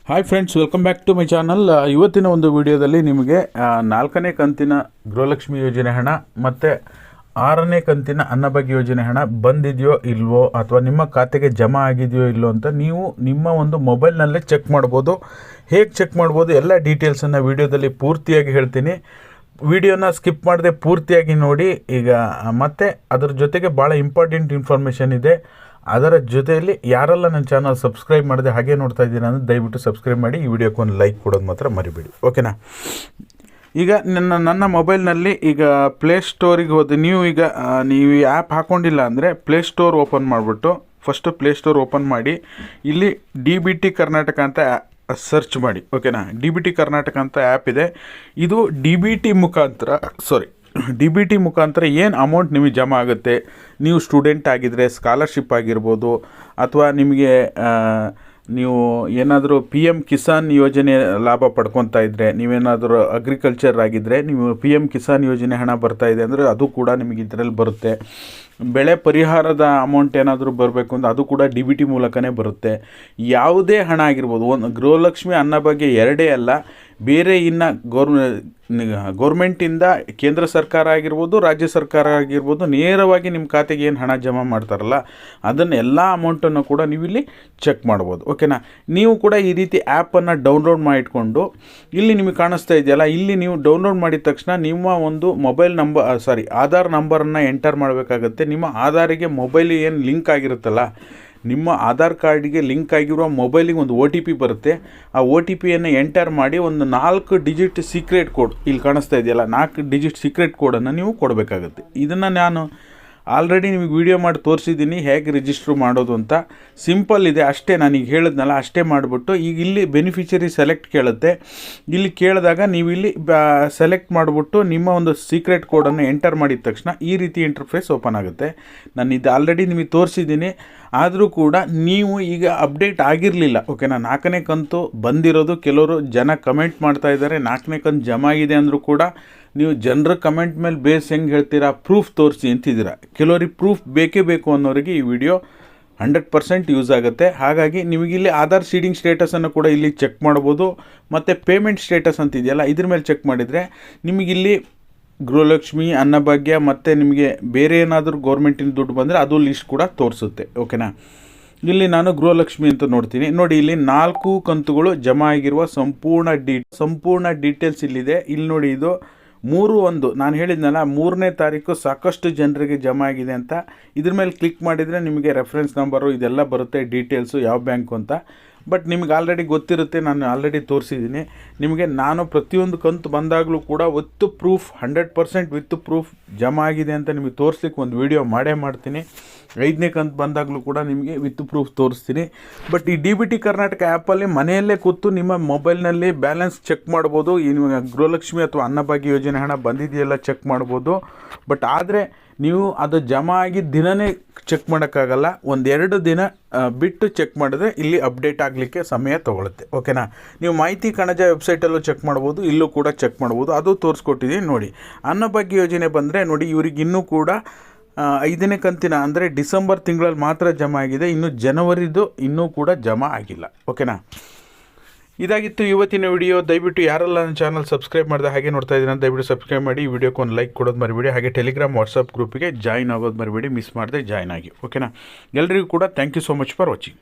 Hi friends, welcome back to my channel. ಇವತ್ತಿನ ಒಂದು ವಿಡಿಯೋದಲ್ಲಿ ನಿಮಗೆ 4ನೇ ಕಂತಿನ ಗೃಹಲಕ್ಷ್ಮಿ ಯೋಜನೆ ಹಣ ಮತ್ತು 6ನೇ ಕಂತಿನ ಅನ್ನಭಾಗ್ಯ ಯೋಜನೆ ಹಣ ಬಂದಿದೆಯೋ ಇಲ್ವೋ ಅಥವಾ ನಿಮ್ಮ ಖಾತೆಗೆ ಜಮಾ ಆಗಿದೆಯೋ ಇಲ್ವೋ ಅಂತ ನೀವು ನಿಮ್ಮ ಒಂದು ಮೊಬೈಲ್ನಲ್ಲೇ ಚೆಕ್ ಮಾಡ್ಬೋದು. ಹೇಗೆ ಚೆಕ್ ಮಾಡ್ಬೋದು ಎಲ್ಲ ಡೀಟೇಲ್ಸನ್ನು ವಿಡಿಯೋದಲ್ಲಿ ಪೂರ್ತಿಯಾಗಿ ಹೇಳ್ತೀನಿ. ವಿಡಿಯೋನ ಸ್ಕಿಪ್ ಮಾಡದೆ ಪೂರ್ತಿಯಾಗಿ ನೋಡಿ. ಈಗ ಮತ್ತು ಅದರ ಜೊತೆಗೆ ಭಾಳ ಇಂಪಾರ್ಟೆಂಟ್ ಇನ್ಫಾರ್ಮೇಷನ್ ಇದೆ. ಅದರ ಜೊತೆಯಲ್ಲಿ ಯಾರೆಲ್ಲ ನನ್ನ ಚಾನಲ್ ಸಬ್ಸ್ಕ್ರೈಬ್ ಮಾಡಿದೆ ಹಾಗೆ ನೋಡ್ತಾ ಇದ್ದೀರಾ ಅಂದರೆ ದಯವಿಟ್ಟು ಸಬ್ಸ್ಕ್ರೈಬ್ ಮಾಡಿ. ಈ ವಿಡಿಯೋಕ್ಕೆ ಒಂದು ಲೈಕ್ ಕೊಡೋದು ಮಾತ್ರ ಮರಿಬೇಡಿ, ಓಕೆನಾ. ಈಗ ನನ್ನ ಮೊಬೈಲ್ನಲ್ಲಿ ಈಗ ಪ್ಲೇಸ್ಟೋರಿಗೆ ಹೋದ ನೀವು ಈ ಆ್ಯಪ್ ಹಾಕ್ಕೊಂಡಿಲ್ಲ ಅಂದರೆ ಪ್ಲೇಸ್ಟೋರ್ ಓಪನ್ ಮಾಡಿಬಿಟ್ಟು ಫಸ್ಟು ಪ್ಲೇಸ್ಟೋರ್ ಓಪನ್ ಮಾಡಿ ಇಲ್ಲಿ DBT ಕರ್ನಾಟಕ ಅಂತ ಸರ್ಚ್ ಮಾಡಿ, ಓಕೆನಾ. DBT ಕರ್ನಾಟಕ ಅಂತ ಆ್ಯಪ್ ಇದೆ. ಇದು DBT ಮುಖಾಂತರ ಏನು ಅಮೌಂಟ್ ನಿಮಗೆ ಜಮಾ ಆಗುತ್ತೆ, ನೀವು ಸ್ಟೂಡೆಂಟ್ ಆಗಿದ್ದರೆ ಸ್ಕಾಲರ್ಶಿಪ್ ಆಗಿರ್ಬೋದು, ಅಥವಾ ನಿಮಗೆ ನೀವು ಏನಾದರೂ PM ಕಿಸಾನ್ ಯೋಜನೆ ಲಾಭ ಪಡ್ಕೊತಾ ಇದ್ದರೆ, ನೀವೇನಾದರೂ ಅಗ್ರಿಕಲ್ಚರ್ ಆಗಿದ್ದರೆ ನೀವು PM ಕಿಸಾನ್ ಯೋಜನೆ ಹಣ ಬರ್ತಾಯಿದೆ ಅಂದರೆ ಅದು ಕೂಡ ನಿಮಗೆ ಇದರಲ್ಲಿ ಬರುತ್ತೆ. ಬೆಳೆ ಪರಿಹಾರದ ಅಮೌಂಟ್ ಏನಾದರೂ ಬರಬೇಕು ಅಂದರೆ ಅದು ಕೂಡ DBT ಮೂಲಕನೇ ಬರುತ್ತೆ. ಯಾವುದೇ ಹಣ ಆಗಿರ್ಬೋದು, ಒಂದು ಗೃಹಲಕ್ಷ್ಮಿ ಅನ್ನಭಾಗ್ಯ ಎರಡೇ ಅಲ್ಲ, ಬೇರೆ ಇನ್ನು ಗೌರ್ಮೆಂಟಿಂದ ಕೇಂದ್ರ ಸರ್ಕಾರ ಆಗಿರ್ಬೋದು, ರಾಜ್ಯ ಸರ್ಕಾರ ಆಗಿರ್ಬೋದು, ನೇರವಾಗಿ ನಿಮ್ಮ ಖಾತೆಗೆ ಏನು ಹಣ ಜಮಾ ಮಾಡ್ತಾರಲ್ಲ ಅದನ್ನು ಎಲ್ಲ ಅಮೌಂಟನ್ನು ಕೂಡ ನೀವು ಇಲ್ಲಿ ಚೆಕ್ ಮಾಡ್ಬೋದು, ಓಕೆನಾ. ನೀವು ಕೂಡ ಈ ರೀತಿ ಆ್ಯಪನ್ನು ಡೌನ್ಲೋಡ್ ಮಾಡಿಟ್ಕೊಂಡು ಇಲ್ಲಿ ನಿಮಗೆ ಕಾಣಿಸ್ತಾ ಇದೆಯಲ್ಲ, ಇಲ್ಲಿ ನೀವು ಡೌನ್ಲೋಡ್ ಮಾಡಿದ ತಕ್ಷಣ ನಿಮ್ಮ ಒಂದು ಆಧಾರ್ ನಂಬರನ್ನು ಎಂಟರ್ ಮಾಡಬೇಕಾಗತ್ತೆ. ನಿಮ್ಮ ಆಧಾರಿಗೆ ಮೊಬೈಲ್ ಏನು ಲಿಂಕ್ ಆಗಿರುತ್ತಲ್ಲ, ನಿಮ್ಮ ಆಧಾರ್ ಕಾರ್ಡಿಗೆ ಲಿಂಕ್ ಆಗಿರೋ ಮೊಬೈಲಿಗೆ ಒಂದು OTP ಬರುತ್ತೆ. ಆ OTPಯನ್ನು ಎಂಟರ್ ಮಾಡಿ ಒಂದು 4 ಡಿಜಿಟ್ ಸೀಕ್ರೆಟ್ ಕೋಡ್ ಇಲ್ಲಿ ಕಾಣಿಸ್ತಾ ಇದೆಯಲ್ಲ, 4 ಡಿಜಿಟ್ ಸೀಕ್ರೆಟ್ ಕೋಡನ್ನು ನೀವು ಕೊಡಬೇಕಾಗುತ್ತೆ. ಇದನ್ನು ನಾನು ಆಲ್ರೆಡಿ ನಿಮಗೆ ವಿಡಿಯೋ ಮಾಡಿ ತೋರಿಸಿದ್ದೀನಿ ಹೇಗೆ ರಿಜಿಸ್ಟ್ರ್ ಮಾಡೋದು ಅಂತ. ಸಿಂಪಲ್ ಇದೆ ಅಷ್ಟೇ. ನಾನೀಗ ಹೇಳಿದ್ನಲ್ಲ ಅಷ್ಟೇ ಮಾಡಿಬಿಟ್ಟು ಈಗ ಇಲ್ಲಿ ಬೆನಿಫಿಷರಿ ಸೆಲೆಕ್ಟ್ ಕೇಳುತ್ತೆ. ಇಲ್ಲಿ ಕೇಳಿದಾಗ ನೀವು ಇಲ್ಲಿ ಸೆಲೆಕ್ಟ್ ಮಾಡಿಬಿಟ್ಟು ನಿಮ್ಮ ಒಂದು ಸೀಕ್ರೆಟ್ ಕೋಡನ್ನು ಎಂಟರ್ ಮಾಡಿದ ತಕ್ಷಣ ಈ ರೀತಿ ಇಂಟರ್ಫೇಸ್ ಓಪನ್ ಆಗುತ್ತೆ. ನಾನು ಇದು ಆಲ್ರೆಡಿ ನಿಮಗೆ ತೋರಿಸಿದ್ದೀನಿ. ಆದರೂ ಕೂಡ ನೀವು ಈಗ ಅಪ್ಡೇಟ್ ಆಗಿರಲಿಲ್ಲ, ಓಕೆನಾ. 4ನೇ ಕಂತು ಬಂದಿರೋದು, ಕೆಲವರು ಜನ ಕಮೆಂಟ್ ಮಾಡ್ತಾ ಇದ್ದಾರೆ 4ನೇ ಕಂತು ಜಮಾ ಆಗಿದೆ ಅಂದರೂ ಕೂಡ ನೀವು ಜನರ ಕಮೆಂಟ್ ಮೇಲೆ ಬೇಸ್ ಹೆಂಗೆ ಹೇಳ್ತೀರಾ, ಪ್ರೂಫ್ ತೋರಿಸಿ ಅಂತಿದ್ದೀರಾ. ಕೆಲವರಿಗೆ ಪ್ರೂಫ್ ಬೇಕೇ ಬೇಕು ಅನ್ನೋರಿಗೆ ಈ ವಿಡಿಯೋ 100% ಯೂಸ್ ಆಗುತ್ತೆ. ಹಾಗಾಗಿ ನಿಮಗಿಲ್ಲಿ ಆಧಾರ್ ಸೀಡಿಂಗ್ ಸ್ಟೇಟಸನ್ನು ಕೂಡ ಇಲ್ಲಿ ಚೆಕ್ ಮಾಡ್ಬೋದು. ಮತ್ತು ಪೇಮೆಂಟ್ ಸ್ಟೇಟಸ್ ಅಂತಿದೆಯಲ್ಲ ಇದ್ರ ಮೇಲೆ ಚೆಕ್ ಮಾಡಿದರೆ ನಿಮಗಿಲ್ಲಿ ಗೃಹಲಕ್ಷ್ಮಿ ಅನ್ನಭಾಗ್ಯ ಮತ್ತು ನಿಮಗೆ ಬೇರೆ ಏನಾದರೂ ಗೌರ್ಮೆಂಟಿನ ದುಡ್ಡು ಬಂದರೆ ಅದು ಲಿಸ್ಟ್ ಕೂಡ ತೋರಿಸುತ್ತೆ, ಓಕೆನಾ. ಇಲ್ಲಿ ನಾನು ಗೃಹಲಕ್ಷ್ಮಿ ಅಂತ ನೋಡ್ತೀನಿ. ನೋಡಿ, ಇಲ್ಲಿ 4 ಕಂತುಗಳು ಜಮಾ ಆಗಿರುವ ಸಂಪೂರ್ಣ ಡೀಟೇಲ್ಸ್ ಇಲ್ಲಿದೆ. ಇಲ್ಲಿ ನೋಡಿ, ಇದು 3/1 ನಾನು ಹೇಳಿದ್ನಲ್ಲ 3ನೇ ತಾರೀಕು ಸಾಕಷ್ಟು ಜನರಿಗೆ ಜಮಾ ಆಗಿದೆ ಅಂತ. ಇದ್ರ ಮೇಲೆ ಕ್ಲಿಕ್ ಮಾಡಿದರೆ ನಿಮಗೆ ರೆಫರೆನ್ಸ್ ನಂಬರು ಇದೆಲ್ಲ ಬರುತ್ತೆ, ಡೀಟೇಲ್ಸು ಯಾವ ಬ್ಯಾಂಕು ಅಂತ. ಬಟ್ ನಿಮಗೆ ಆಲ್ರೆಡಿ ಗೊತ್ತಿರುತ್ತೆ, ನಾನು ಆಲ್ರೆಡಿ ತೋರಿಸಿದ್ದೀನಿ ನಿಮಗೆ. ನಾನು ಪ್ರತಿಯೊಂದು ಕಂತು ಬಂದಾಗಲೂ ಕೂಡ ವಿತ್ ಪ್ರೂಫ್ 100% ವಿತ್ ಪ್ರೂಫ್ ಜಮಾ ಆಗಿದೆ ಅಂತ ನಿಮಗೆ ತೋರಿಸ್ಲಿಕ್ಕೆ ಒಂದು ವಿಡಿಯೋ ಮಾಡೇ ಮಾಡ್ತೀನಿ. 5ನೇ ಕಂತು ಬಂದಾಗಲೂ ಕೂಡ ನಿಮಗೆ ವಿತ್ ಪ್ರೂಫ್ ತೋರಿಸ್ತೀನಿ. ಬಟ್ ಈ DBT ಕರ್ನಾಟಕ ಆ್ಯಪಲ್ಲಿ ಮನೆಯಲ್ಲೇ ಕೂತು ನಿಮ್ಮ ಮೊಬೈಲ್ನಲ್ಲಿ ಬ್ಯಾಲೆನ್ಸ್ ಚೆಕ್ ಮಾಡ್ಬೋದು. ಈ ನಿಮಗೆ ಗೃಹಲಕ್ಷ್ಮಿ ಅಥವಾ ಅನ್ನಭಾಗ್ಯ ಯೋಜನೆ ಹಣ ಬಂದಿದೆಯಲ್ಲ ಚೆಕ್ ಮಾಡ್ಬೋದು. ಬಟ್ ಆದರೆ ನೀವು ಅದು ಜಮಾ ಆಗಿದ್ದ ದಿನವೇ ಚೆಕ್ ಮಾಡೋಕ್ಕಾಗಲ್ಲ, 1-2 ದಿನ ಬಿಟ್ಟು ಚೆಕ್ ಮಾಡಿದ್ರೆ ಇಲ್ಲಿ ಅಪ್ಡೇಟ್ ಆಗಲಿಕ್ಕೆ ಸಮಯ ತೊಗೊಳುತ್ತೆ, ಓಕೆನಾ. ನೀವು ಮಾಹಿತಿ ಕಣಜ ವೆಬ್ಸೈಟಲ್ಲೂ ಚೆಕ್ ಮಾಡ್ಬೋದು, ಇಲ್ಲೂ ಕೂಡ ಚೆಕ್ ಮಾಡ್ಬೋದು, ಅದು ತೋರಿಸ್ಕೊಟ್ಟಿದ್ದೀನಿ ನೋಡಿ. ಅನ್ನಭಾಗ್ಯ ಯೋಜನೆ ಬಂದರೆ ನೋಡಿ, ಇವ್ರಿಗೆ ಇನ್ನೂ ಕೂಡ 5ನೇ ಕಂತಿನ ಅಂದರೆ ಡಿಸೆಂಬರ್ ತಿಂಗಳಲ್ಲಿ ಮಾತ್ರ ಜಮಾ ಆಗಿದೆ. ಇನ್ನು ಜನವರಿದು ಇನ್ನೂ ಕೂಡ ಜಮಾ ಆಗಿಲ್ಲ, ಓಕೆನಾ. ಇದಾಗಿತ್ತು ಇವತ್ತಿನ ವಿಡಿಯೋ. ದಯವಿಟ್ಟು ಯಾರೆಲ್ಲ ನನ್ನ ಚಾನಲ್ ಸಬ್ಸ್ಕ್ರೈಬ್ ಮಾಡಿದೆ ಹಾಗೆ ನೋಡ್ತಾ ಇದ್ದೀನಿ ದಯವಿಟ್ಟು ಸಬ್ಸ್ಕ್ರೈಬ್ ಮಾಡಿ. ಈ ವಿಡಿಯೋಕ್ಕೆ ಒಂದು ಲೈಕ್ ಕೊಡೋದು ಮರಿಬೇಡಿ. ಹಾಗೆ ಟೆಲಿಗ್ರಾಮ್ ವಾಟ್ಸಪ್ ಗ್ರೂಪಿಗೆ ಜಾಯ್ನ್ ಆಗೋದು ಮರಿಬೇಡಿ, ಮಿಸ್ ಮಾಡದೆ ಜಾಯ್ನ್ ಆಗಿ, ಓಕೆನಾ. ಎಲ್ಲರಿಗೂ ಕೂಡ thank you so much for watching.